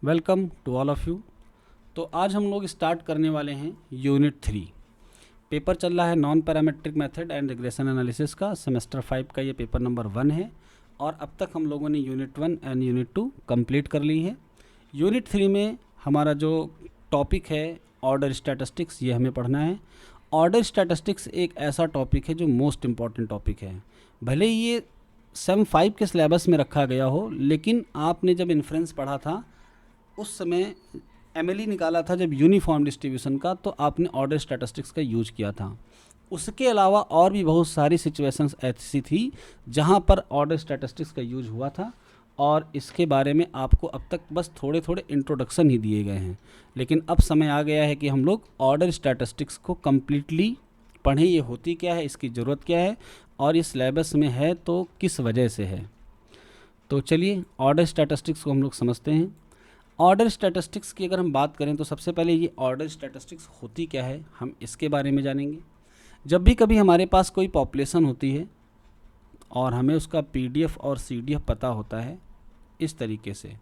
Welcome to all of you. तो आज हम लोग स्टार्ट करने वाले हैं यूनिट 3। पेपर चल रहा है non parametric method and regression analysis का, सेमेस्टर 5 का ये पेपर नंबर 1 है और अब तक हम लोगों ने यूनिट 1 एंड यूनिट 2 कंप्लीट कर ली है। यूनिट 3 में हमारा जो टॉपिक है ऑर्डर स्टैटिस्टिक्स, ये हमें पढ़ना है। ऑर्डर स्टैटिस्टिक्स एक ऐसा टॉपिक है जो मोस्ट इम्पॉर्टेंट टॉपिक है। भले ही ये सेम 5 के सिलेबस में रखा गया हो, लेकिन आपने जब इन्फ्रेंस पढ़ा था उस समय एमएलई निकाला था जब यूनिफॉर्म डिस्ट्रीब्यूशन का, तो आपने ऑर्डर स्टैटिस्टिक्स का यूज किया था। उसके अलावा और भी बहुत सारी सिचुएशंस ऐसी थी जहां पर ऑर्डर स्टैटिस्टिक्स का यूज हुआ था और इसके बारे में आपको अब तक बस थोड़े थोड़े इंट्रोडक्शन ही दिए गए हैं। लेकिन अब समय आ गया है कि हम लोग ऑर्डर स्टैटिस्टिक्स को कम्प्लीटली पढ़ें, ये होती क्या है, इसकी ज़रूरत क्या है और ये सिलेबस में है तो किस वजह से है। तो चलिए ऑर्डर स्टैटिस्टिक्स को हम लोग समझते हैं। ऑर्डर स्टैटिस्टिक्स की अगर हम बात करें तो सबसे पहले ये ऑर्डर स्टैटिस्टिक्स होती क्या है, हम इसके बारे में जानेंगे। जब भी कभी हमारे पास कोई पॉपुलेशन होती है और हमें उसका पीडीएफ और सीडीएफ पता होता है इस तरीके से,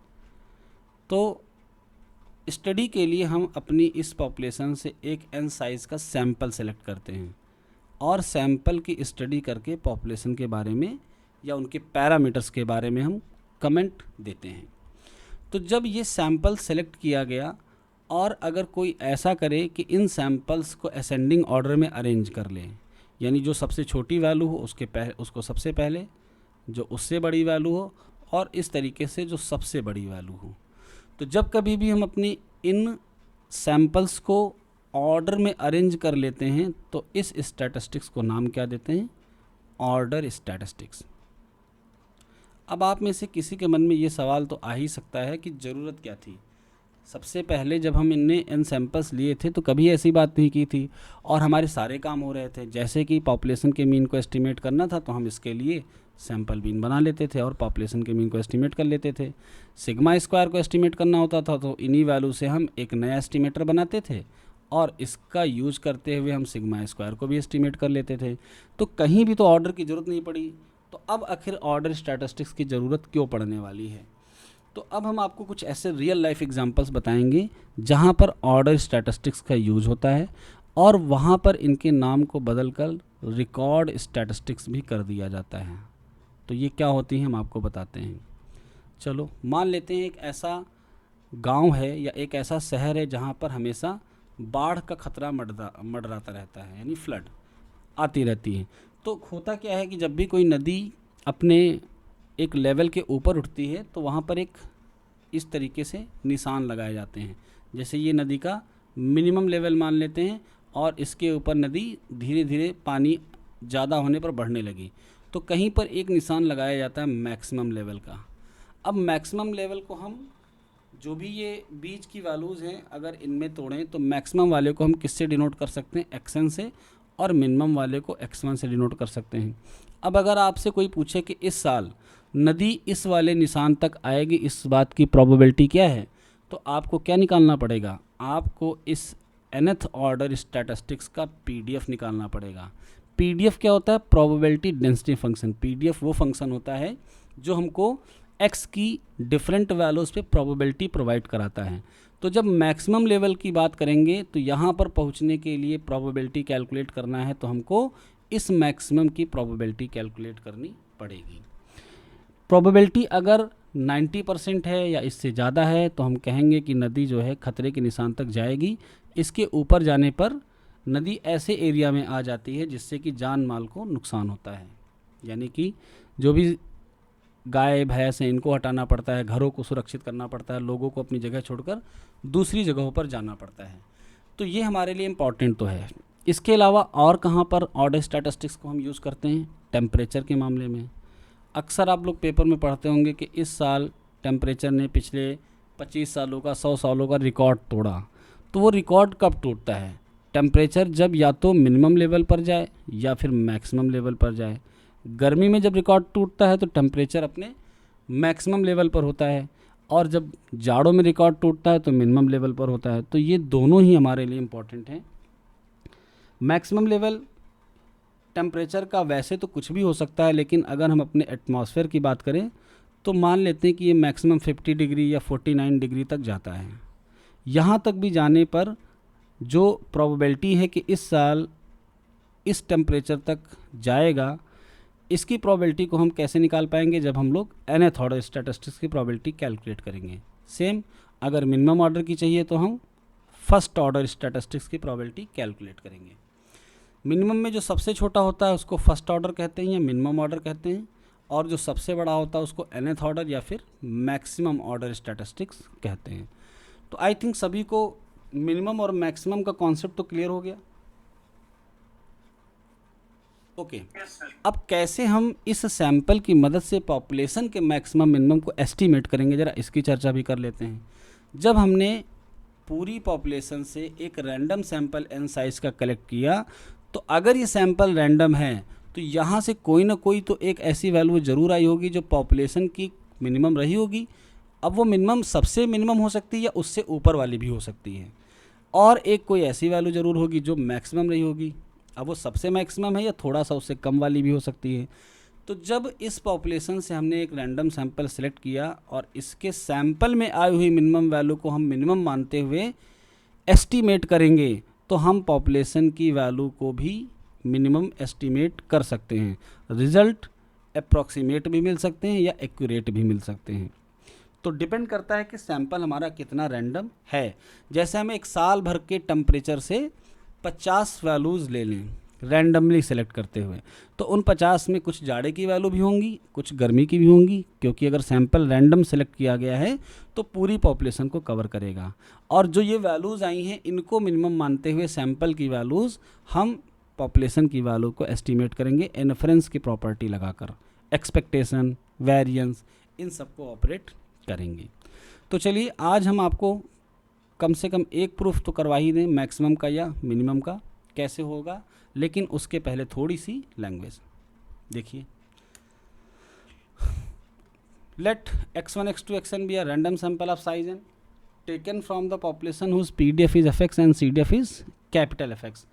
तो स्टडी के लिए हम अपनी इस पॉपुलेशन से एक एन साइज़ का सैंपल सेलेक्ट करते हैं और सैंपल की स्टडी करके पॉपुलेशन के बारे में या उनके पैरामीटर्स के बारे में हम कमेंट देते हैं। तो जब ये सैंपल सेलेक्ट किया गया और अगर कोई ऐसा करे कि इन सैंपल्स को असेंडिंग ऑर्डर में अरेंज कर ले, यानी जो सबसे छोटी वैल्यू हो उसको सबसे पहले, जो उससे बड़ी वैल्यू हो और इस तरीके से जो सबसे बड़ी वैल्यू हो, तो जब कभी भी हम अपनी इन सैंपल्स को ऑर्डर में अरेंज कर लेते हैं तो इस स्टैटिस्टिक्स को नाम क्या देते हैं, ऑर्डर स्टैटिस्टिक्स। अब आप में से किसी के मन में ये सवाल तो आ ही सकता है कि ज़रूरत क्या थी। सबसे पहले जब हम इन सैंपल्स लिए थे तो कभी ऐसी बात नहीं की थी और हमारे सारे काम हो रहे थे। जैसे कि पॉपुलेशन के मीन को एस्टिमेट करना था तो हम इसके लिए सैंपल मीन बना लेते थे और पॉपुलेशन के मीन को एस्टिमेट कर लेते थे। सिग्मा स्क्वायर को एस्टिमेट करना होता था तो इन्हीं वैल्यू से हम एक नया एस्टिमेटर बनाते थे और इसका यूज करते हुए हम सिग्मा स्क्वायर को भी एस्टिमेट कर लेते थे। तो कहीं भी तो ऑर्डर की ज़रूरत नहीं पड़ी। तो अब आखिर ऑर्डर स्टैटिस्टिक्स की ज़रूरत क्यों पड़ने वाली है। तो अब हम आपको कुछ ऐसे रियल लाइफ एग्जांपल्स बताएंगे जहां पर ऑर्डर स्टैटिस्टिक्स का यूज होता है और वहां पर इनके नाम को बदलकर रिकॉर्ड स्टैटिस्टिक्स भी कर दिया जाता है। तो ये क्या होती हैं हम आपको बताते हैं। चलो मान लेते हैं एक ऐसा गांव है या एक ऐसा शहर है जहां पर हमेशा बाढ़ का खतरा मंडराता रहता है, यानी फ्लड आती रहती है। तो होता क्या है कि जब भी कोई नदी अपने एक लेवल के ऊपर उठती है तो वहाँ पर एक इस तरीके से निशान लगाए जाते हैं। जैसे ये नदी का मिनिमम लेवल मान लेते हैं और इसके ऊपर नदी धीरे धीरे पानी ज़्यादा होने पर बढ़ने लगी तो कहीं पर एक निशान लगाया जाता है मैक्सिमम लेवल का। अब मैक्सिमम लेवल को हम जो भी ये बीच की वैल्यूज़ हैं अगर इनमें तोड़ें तो मैक्सिमम वाले को हम किससे डिनोट कर सकते हैं, एक्सन से, और मिनिमम वाले को x1 से डिनोट कर सकते हैं। अब अगर आपसे कोई पूछे कि इस साल नदी इस वाले निशान तक आएगी, इस बात की प्रोबेबिलिटी क्या है, तो आपको क्या निकालना पड़ेगा, आपको इस nth ऑर्डर स्टैटिस्टिक्स का पीडीएफ निकालना पड़ेगा। पीडीएफ क्या होता है, प्रोबेबिलिटी डेंसिटी फंक्शन। पीडीएफ वो फंक्शन होता है जो हमको x की डिफरेंट वैल्यूज़ पे प्रोबेबिलिटी प्रोवाइड कराता है। तो जब मैक्सिमम लेवल की बात करेंगे तो यहाँ पर पहुँचने के लिए प्रोबेबिलिटी कैलकुलेट करना है तो हमको इस मैक्सिमम की प्रोबेबिलिटी कैलकुलेट करनी पड़ेगी। प्रोबेबिलिटी अगर 90% है या इससे ज़्यादा है तो हम कहेंगे कि नदी जो है खतरे के निशान तक जाएगी। इसके ऊपर जाने पर नदी ऐसे एरिया में आ जाती है जिससे कि जान माल को नुकसान होता है, यानी कि जो भी गाय भैंस हैं इनको हटाना पड़ता है, घरों को सुरक्षित करना पड़ता है, लोगों को अपनी जगह छोड़कर दूसरी जगहों पर जाना पड़ता है। तो ये हमारे लिए इम्पॉर्टेंट तो है। इसके अलावा और कहाँ पर ऑर्डर स्टैटिस्टिक्स को हम यूज़ करते हैं, टेम्परेचर के मामले में। अक्सर आप लोग पेपर में पढ़ते होंगे कि इस साल टेम्परेचर ने पिछले 25 सालों का 100 सालों का रिकॉर्ड तोड़ा। तो वो रिकॉर्ड कब टूटता है, टेम्परेचर जब या तो मिनिमम लेवल पर जाए या फिर मैक्सिमम लेवल पर जाए। गर्मी में जब रिकॉर्ड टूटता है तो टेम्परेचर अपने मैक्सिमम लेवल पर होता है और जब जाड़ों में रिकॉर्ड टूटता है तो मिनिमम लेवल पर होता है। तो ये दोनों ही हमारे लिए इम्पॉर्टेंट हैं। मैक्सिमम लेवल टेम्परेचर का वैसे तो कुछ भी हो सकता है, लेकिन अगर हम अपने एटमॉस्फेयर की बात करें तो मान लेते हैं कि ये मैक्सिमम 50 डिग्री या 49 डिग्री तक जाता है। यहाँ तक भी जाने पर जो प्रोबेबिलिटी है कि इस साल इस टेम्परेचर तक जाएगा, इसकी प्रोबेबिलिटी को हम कैसे निकाल पाएंगे, जब हम लोग nth ऑर्डर स्टैटिस्टिक्स की प्रोबेबिलिटी कैलकुलेट करेंगे। सेम अगर मिनिमम ऑर्डर की चाहिए तो हम फर्स्ट ऑर्डर स्टैटिस्टिक्स की प्रोबेबिलिटी कैलकुलेट करेंगे। मिनिमम में जो सबसे छोटा होता है उसको फर्स्ट ऑर्डर कहते हैं या मिनिमम ऑर्डर कहते हैं, और जो सबसे बड़ा होता है उसको nth ऑर्डर या फिर मैक्सिमम ऑर्डर स्टैटिस्टिक्स कहते हैं। तो आई थिंक सभी को मिनिमम और मैक्सिमम का कॉन्सेप्ट तो क्लियर हो गया। ओके, अब कैसे हम इस सैंपल की मदद से पॉपुलेशन के मैक्सिमम मिनिमम को एस्टीमेट करेंगे, ज़रा इसकी चर्चा भी कर लेते हैं। जब हमने पूरी पॉपुलेशन से एक रैंडम सैंपल n साइज़ का कलेक्ट किया, तो अगर ये सैंपल रैंडम है तो यहाँ से कोई ना कोई तो एक ऐसी वैल्यू ज़रूर आई होगी जो पॉपुलेशन की मिनिमम रही होगी। अब वो मिनिमम सबसे मिनिमम हो सकती है या उससे ऊपर वाली भी हो सकती है, और एक कोई ऐसी वैल्यू ज़रूर होगी जो मैक्सिमम रही होगी। अब वो सबसे मैक्सिमम है या थोड़ा सा उससे कम वाली भी हो सकती है। तो जब इस पॉपुलेशन से हमने एक रैंडम सैंपल सेलेक्ट किया और इसके सैंपल में आई हुई मिनिमम वैल्यू को हम मिनिमम मानते हुए एस्टीमेट करेंगे, तो हम पॉपुलेशन की वैल्यू को भी मिनिमम एस्टीमेट कर सकते हैं। रिज़ल्ट अप्रॉक्सीमेट भी मिल सकते हैं या एक्यूरेट भी मिल सकते हैं। तो डिपेंड करता है कि सैंपल हमारा कितना रैंडम है। जैसे हम एक साल भर के टेम्परेचर से 50 वैल्यूज़ ले लें रैंडमली सेलेक्ट करते हुए, तो उन 50 में कुछ जाड़े की वैल्यू भी होंगी, कुछ गर्मी की भी होंगी, क्योंकि अगर सैंपल रैंडम सेलेक्ट किया गया है तो पूरी पॉपुलेशन को कवर करेगा। और जो ये वैल्यूज़ आई हैं इनको मिनिमम मानते हुए सैंपल की वैल्यूज़ हम पॉपुलेशन की वैल्यू को एस्टीमेट करेंगे इन्फरेंस की प्रॉपर्टी लगाकर, एक्सपेक्टेशन, वेरिएंस, इन सबको ऑपरेट करेंगे। तो चलिए आज हम आपको कम से कम एक प्रूफ तो करवा ही दें मैक्सिमम का या मिनिमम का कैसे होगा, लेकिन उसके पहले थोड़ी सी लैंग्वेज देखिए। Let x1 x2 xn be a random sample of size n taken from the population whose pdf is fx and cdf is capital fx।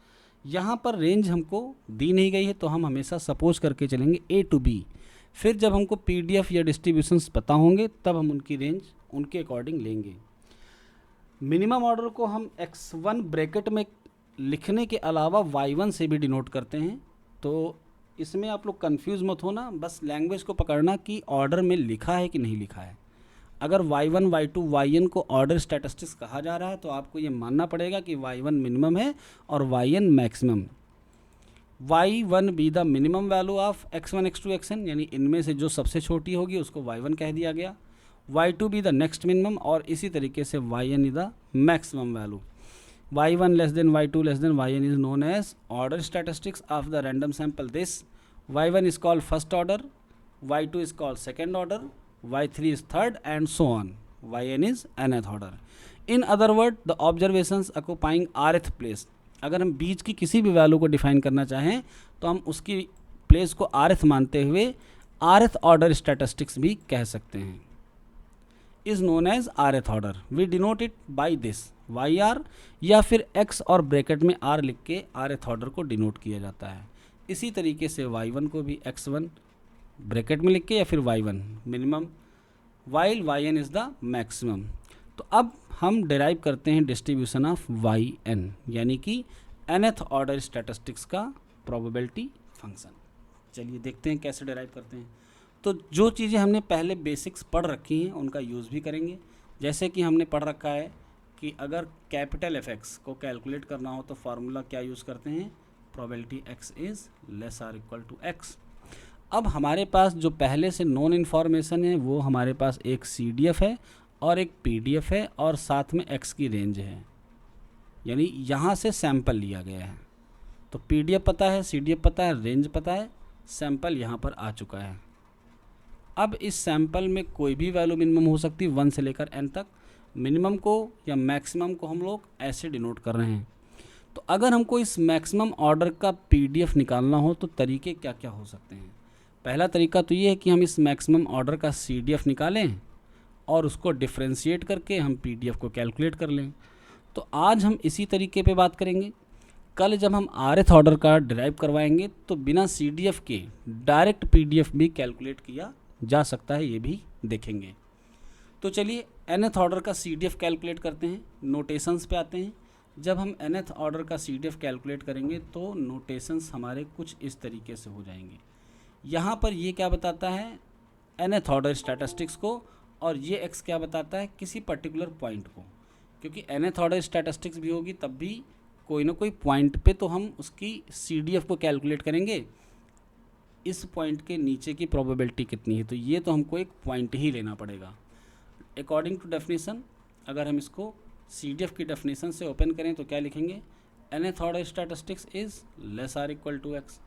यहाँ पर रेंज हमको दी नहीं गई है तो हम हमेशा सपोज करके चलेंगे a टू b। फिर जब हमको pdf या डिस्ट्रीब्यूशंस पता होंगे तब हम उनकी रेंज उनके अकॉर्डिंग लेंगे। मिनिमम ऑर्डर को हम x1 ब्रैकेट में लिखने के अलावा y1 से भी डिनोट करते हैं। तो इसमें आप लोग कंफ्यूज मत होना, बस लैंग्वेज को पकड़ना कि ऑर्डर में लिखा है कि नहीं लिखा है। अगर y1, y2, yn को ऑर्डर स्टैटिस्टिक्स कहा जा रहा है तो आपको ये मानना पड़ेगा कि y1 मिनिमम है और yn maximum. y1 be the minimum value of x1 x2 xn, यानी इनमें से जो सबसे छोटी होगी उसको y1 कह दिया गया। y2 be the next minimum, और इसी तरीके से yn is the maximum value. y1 less than y2 less than yn is known as order statistics of the random sample. This y1 is called first order, y2 is called second order, y3 is third, and so on. yn is nth order. In other words, the observations occupying rth place. अगर हम बीच की किसी भी value को define करना चाहें तो हम उसकी प्लेस को rth मानते हुए rth ऑर्डर स्टैटिस्टिक्स भी कह सकते हैं। Is known as rth order. We denote it by this yr, या फिर x और ब्रैकेट में r लिख के rth ऑर्डर को डिनोट किया जाता है। इसी तरीके से y1 को भी x1 ब्रैकेट में लिख के या फिर y1 minimum, while yn is the maximum. तो अब हम डिराइव करते हैं डिस्ट्रीब्यूशन ऑफ yn, यानी कि nth ऑर्डर स्टैटिस्टिक्स का प्रोबेबिलिटी फंक्शन। चलिए देखते हैं कैसे डिराइव करते हैं। तो जो चीज़ें हमने पहले बेसिक्स पढ़ रखी हैं उनका यूज़ भी करेंगे। जैसे कि हमने पढ़ रखा है कि अगर कैपिटल fx को कैलकुलेट करना हो तो फार्मूला क्या यूज़ करते हैं, probability x is less or equal to x। अब हमारे पास जो पहले से नॉन इन्फॉर्मेशन है वो हमारे पास एक CDF है और एक PDF है और साथ में x की रेंज है, यानी यहाँ से सैंपल लिया गया है। तो PDF पता है, CDF पता है, रेंज पता है, सैंपल यहाँ पर आ चुका है। अब इस सैंपल में कोई भी वैल्यू मिनिमम हो सकती है 1 से लेकर n तक। मिनिमम को या मैक्सिमम को हम लोग ऐसे डिनोट कर रहे हैं। तो अगर हमको इस मैक्सिमम ऑर्डर का PDF निकालना हो तो तरीके क्या क्या हो सकते हैं। पहला तरीका तो ये है कि हम इस मैक्सिमम ऑर्डर का CDF निकालें और उसको डिफ्रेंशिएट करके हम PDF को कैलकुलेट कर लें। तो आज हम इसी तरीके पे बात करेंगे। कल जब हम rth ऑर्डर का डिराइव करवाएंगे तो बिना CDF के डायरेक्ट PDF भी कैलकुलेट किया जा सकता है, ये भी देखेंगे। तो चलिए nth ऑर्डर का CDF कैलकुलेट करते हैं, नोटेशंस पे आते हैं। जब हम nth ऑर्डर का CDF कैलकुलेट करेंगे तो नोटेशंस हमारे कुछ इस तरीके से हो जाएंगे। यहाँ पर ये क्या बताता है, nth ऑर्डर स्टैटिस्टिक्स को, और ये x क्या बताता है, किसी पर्टिकुलर पॉइंट को। क्योंकि nth ऑर्डर स्टैटिस्टिक्स भी होगी तब भी कोई ना कोई पॉइंट पे तो हम उसकी CDF को कैलकुलेट करेंगे, इस पॉइंट के नीचे की प्रोबेबिलिटी कितनी है, तो ये तो हमको एक पॉइंट ही लेना पड़ेगा। अकॉर्डिंग टू डेफिनेशन, अगर हम इसको CDF की डेफिनेशन से ओपन करें तो क्या लिखेंगे, nth order statistics is less or equal to x।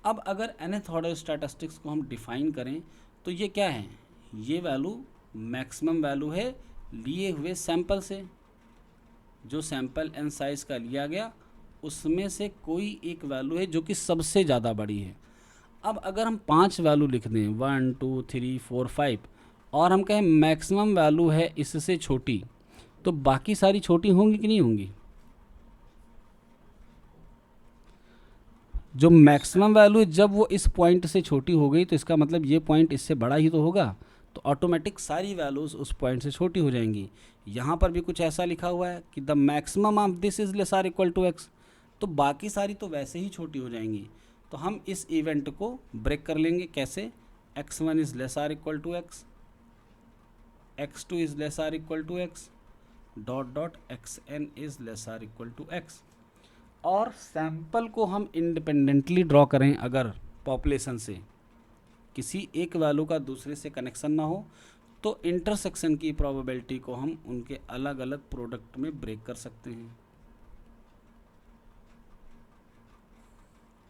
अब अगर nth ऑर्डर स्टैटिस्टिक्स को हम डिफाइन करें तो ये क्या है, ये वैल्यू मैक्सिमम वैल्यू है लिए हुए सैंपल से। जो सैंपल n साइज़ का लिया गया उसमें से कोई एक वैल्यू है जो कि सबसे ज़्यादा बड़ी है। अब अगर हम 5 वैल्यू लिख दें 1 2 3 4 5 और हम कहें मैक्सिमम वैल्यू है इससे छोटी, तो बाकी सारी छोटी होंगी कि नहीं होंगी। जो मैक्सिमम वैल्यू जब वो इस पॉइंट से छोटी हो गई तो इसका मतलब ये पॉइंट इससे बड़ा ही तो होगा, तो ऑटोमेटिक सारी वैल्यूज़ उस पॉइंट से छोटी हो जाएंगी। यहाँ पर भी कुछ ऐसा लिखा हुआ है कि the maximum of this is less or equal to x, तो बाकी सारी तो वैसे ही छोटी हो जाएंगी। तो हम इस इवेंट को ब्रेक कर लेंगे, कैसे, x1 is less or equal to x, x2 is less or equal to x, dot dot xn is less or equal to x। और सैंपल को हम इंडिपेंडेंटली ड्रॉ करें, अगर पॉपुलेशन से किसी एक वैल्यू का दूसरे से कनेक्शन ना हो तो इंटरसेक्शन की प्रोबेबिलिटी को हम उनके अलग अलग प्रोडक्ट में ब्रेक कर सकते हैं।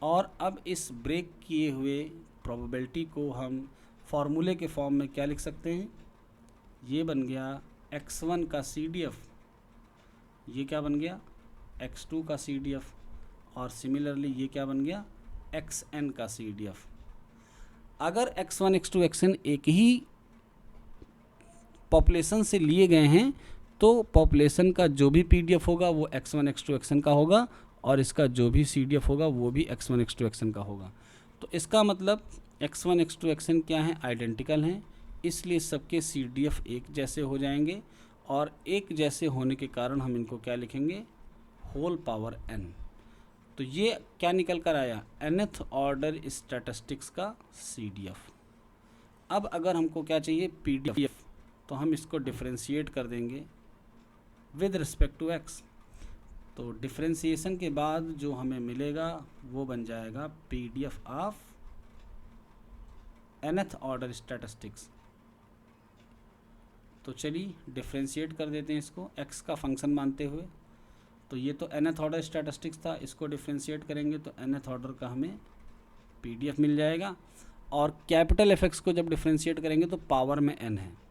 और अब इस ब्रेक किए हुए प्रोबेबिलिटी को हम फॉर्मूले के फॉर्म में क्या लिख सकते हैं, ये बन गया x1 का CDF, ये क्या बन गया x2 का CDF, और सिमिलरली ये क्या बन गया xn का CDF। अगर x1 x2 xn एक ही पॉपुलेशन से लिए गए हैं तो पॉपुलेशन का जो भी PDF होगा वो x1 x2 xn का होगा, और इसका जो भी CDF होगा वो भी x1 x2 xn का होगा। तो इसका मतलब x1 x2 xn क्या है, आइडेंटिकल हैं, इसलिए सबके CDF एक जैसे हो जाएंगे, और एक जैसे होने के कारण हम इनको क्या लिखेंगे, होल पावर n। तो ये क्या निकल कर आया, nth ऑर्डर स्टैटिस्टिक्स का CDF। अब अगर हमको क्या चाहिए, PDF, तो हम इसको डिफरेंशिएट कर देंगे विद रिस्पेक्ट टू x। तो डिफरेंशिएशन के बाद जो हमें मिलेगा वो बन जाएगा PDF of nth order statistics. तो चलिए डिफरेंशिएट कर देते हैं इसको x का फंक्शन मानते हुए। तो ये तो nth ऑर्डर स्टैटिस्टिक्स था, इसको डिफरेंशिएट करेंगे तो nth ऑर्डर का हमें PDF मिल जाएगा। और कैपिटल Fx को जब डिफरेंशिएट करेंगे तो पावर में n है,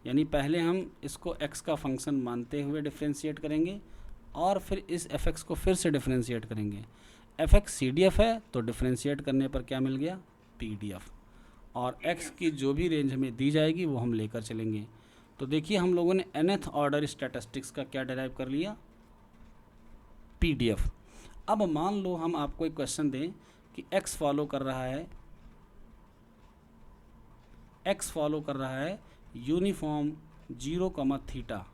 यानी पहले हम इसको x का फंक्शन मानते हुए डिफरेंशिएट करेंगे और फिर इस Fx को फिर से डिफरेंशिएट करेंगे। Fx CDF है तो डिफरेंशिएट करने पर क्या मिल गया, PDF, और x की जो भी रेंज हमें दी जाएगी वो हम लेकर चलेंगे। तो देखिए हम लोगों ने nth ऑर्डर स्टैटिस्टिक्स का क्या डिराइव कर लिया, PDF। अब मान लो हम आपको एक क्वेश्चन दें कि x फॉलो कर रहा है यूनिफॉर्म 0,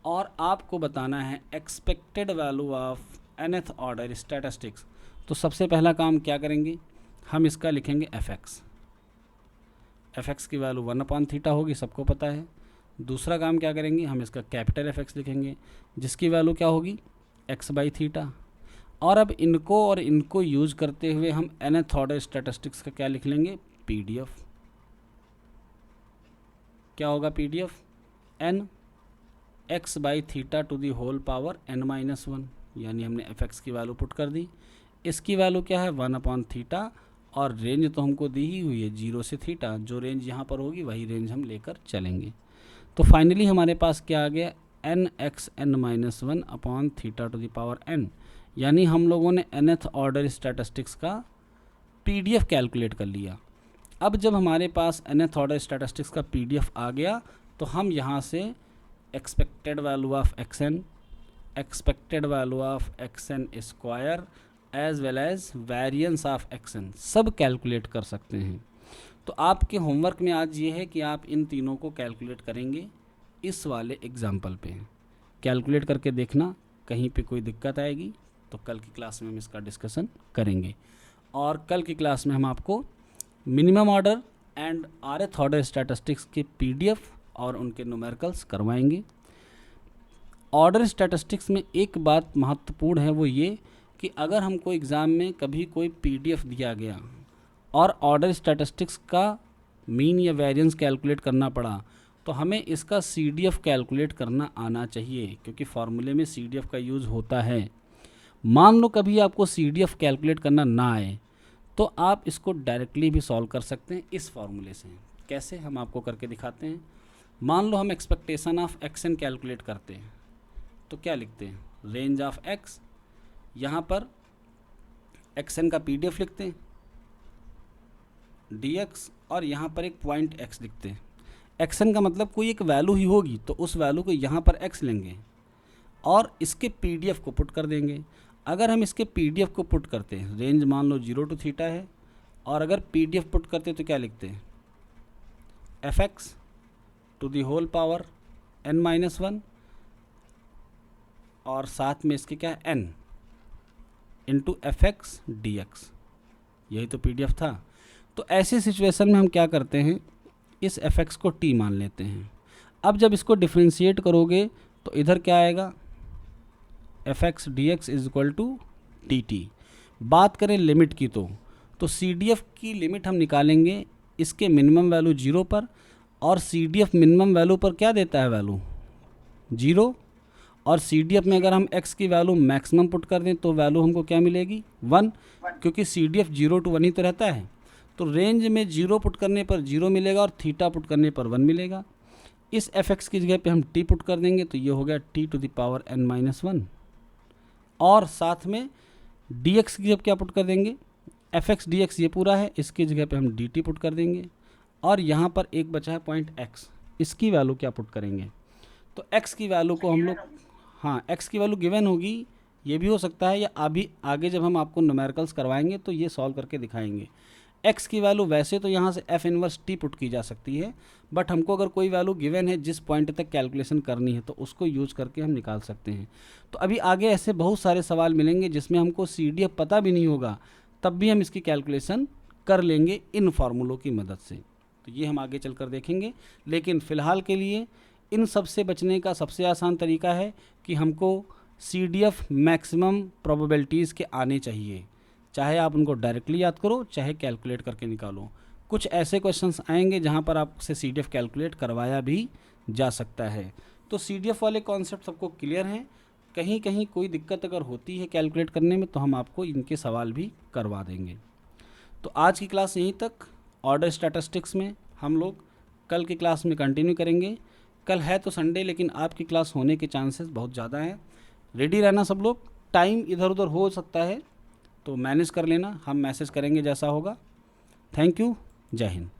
और आपको बताना है expected value of nth order statistics. तो सबसे पहला काम क्या करेंगे, हम इसका लिखेंगे fx की वैल्यू 1/θ होगी, सबको पता है। दूसरा काम क्या करेंगे, हम इसका कैपिटल Fx लिखेंगे जिसकी वैल्यू क्या होगी x/θ। और अब इनको और इनको यूज करते हुए हम nth ऑर्डर स्टैटिस्टिक्स का क्या लिख लेंगे, PDF। क्या होगा PDF, n x/θ to the whole power n-1, यानी हमने Fx की वैल्यू पुट कर दी। इसकी वैल्यू क्या है 1/θ, और रेंज तो हमको दी ही हुई है 0 से θ, जो रेंज यहाँ पर होगी वही रेंज हम लेकर चलेंगे। तो फाइनली हमारे पास क्या आ गया, nxn-1/θ to the power n, यानी हम लोगों ने nth ऑर्डर स्टैटिस्टिक्स का PDF कैलकुलेट कर लिया। अब जब हमारे पास nth ऑर्डर स्टैटिस्टिक्स का PDF आ गया तो हम यहाँ से expected value of xn, expected value of xn square as well as variance of xn सब कैलकुलेट कर सकते हैं। तो आपके होमवर्क में आज ये है कि आप इन तीनों को कैलकुलेट करेंगे इस वाले एग्जाम्पल पे। कैलकुलेट करके देखना, कहीं पे कोई दिक्कत आएगी तो कल की क्लास में हम इसका डिस्कशन करेंगे। और कल की क्लास में हम आपको minimum order and rth order statistics के PDF और उनके न्यूमेरिकल्स करवाएंगे। ऑर्डर स्टैटिस्टिक्स में एक बात महत्वपूर्ण है, वो ये कि अगर हमको एग्ज़ाम में कभी कोई PDF दिया गया और ऑर्डर स्टैटिस्टिक्स का मीन या वेरिएंस कैलकुलेट करना पड़ा, तो हमें इसका CDF कैलकुलेट करना आना चाहिए, क्योंकि फार्मूले में CDF का यूज़ होता है। मान लो कभी आपको CDF कैलकुलेट करना ना आए तो आप इसको डायरेक्टली भी सॉल्व कर सकते हैं इस फार्मूले से। कैसे, हम आपको करके दिखाते हैं। मान लो हम एक्सपेक्टेशन ऑफ XN कैलकुलेट करते हैं, तो क्या लिखते हैं, रेंज ऑफ X, यहाँ पर XN का PDF लिखते हैं DX, और यहाँ पर एक पॉइंट X लिखते हैं। XN का मतलब कोई एक वैल्यू ही होगी, तो उस वैल्यू को यहाँ पर X लेंगे और इसके PDF को पुट कर देंगे। अगर हम इसके PDF को पुट करते हैं, रेंज मान लो 0 to थीटा है, और अगर PDF पुट करते हैं तो क्या लिखते हैं, fx to the whole power n-1, और साथ में इसके क्या है n इंटू fx dx, यही तो PDF था। तो ऐसी सिचुएशन में हम क्या करते हैं, इस fx को t मान लेते हैं। अब जब इसको डिफ्रेंशिएट करोगे तो इधर क्या आएगा, fx dx is equal to dt। बात करें लिमिट की तो CDF की लिमिट हम निकालेंगे इसके मिनिमम वैल्यू 0 पर, और CDF मिनिमम वैल्यू पर क्या देता है, वैल्यू 0, और CDF में अगर हम x की वैल्यू मैक्सिमम पुट कर दें तो वैल्यू हमको क्या मिलेगी, 1, क्योंकि CDF 0 to 1 ही तो रहता है। तो रेंज में 0 पुट करने पर 0 मिलेगा और थीटा पुट करने पर 1 मिलेगा। इस fx की जगह पे हम t पुट कर देंगे तो ये हो गया t to the power n-1, और साथ में dx की जब क्या पुट कर देंगे, fx dx ये पूरा है, इसकी जगह पे हम dt पुट कर देंगे, और यहाँ पर एक बचा है पॉइंट x, इसकी वैल्यू क्या पुट करेंगे, तो x की वैल्यू को हम लोग, हाँ x की वैल्यू गिवन होगी, ये भी हो सकता है, या अभी आगे जब हम आपको न्यूमेरिकल्स करवाएंगे तो ये सॉल्व करके दिखाएंगे। x की वैल्यू वैसे तो यहाँ से f इनवर्स t पुट की जा सकती है, बट हमको अगर कोई वैल्यू गिवन है जिस पॉइंट तक कैलकुलेशन करनी है तो उसको यूज़ करके हम निकाल सकते हैं। तो अभी आगे ऐसे बहुत सारे सवाल मिलेंगे जिसमें हमको CDF पता भी नहीं होगा, तब भी हम इसकी कैलकुलेशन कर लेंगे इन फार्मूलों की मदद से। तो ये हम आगे चलकर देखेंगे, लेकिन फ़िलहाल के लिए इन सब से बचने का सबसे आसान तरीका है कि हमको CDF मैक्सिमम प्रोबेबिलिटीज़ के आने चाहिए, चाहे आप उनको डायरेक्टली याद करो चाहे कैलकुलेट करके निकालो। कुछ ऐसे क्वेश्चंस आएंगे जहां पर आपसे CDF कैलकुलेट करवाया भी जा सकता है। तो CDF वाले कॉन्सेप्ट सबको क्लियर हैं। कहीं कहीं कोई दिक्कत अगर होती है कैलकुलेट करने में तो हम आपको इनके सवाल भी करवा देंगे। तो आज की क्लास यहीं तक। ऑर्डर स्टैटिस्टिक्स में हम लोग कल की क्लास में कंटिन्यू करेंगे। कल है तो संडे, लेकिन आपकी क्लास होने के चांसेस बहुत ज़्यादा हैं। रेडी रहना सब लोग, टाइम इधर उधर हो सकता है तो मैनेज कर लेना, हम मैसेज करेंगे जैसा होगा। थैंक यू, जय हिंद।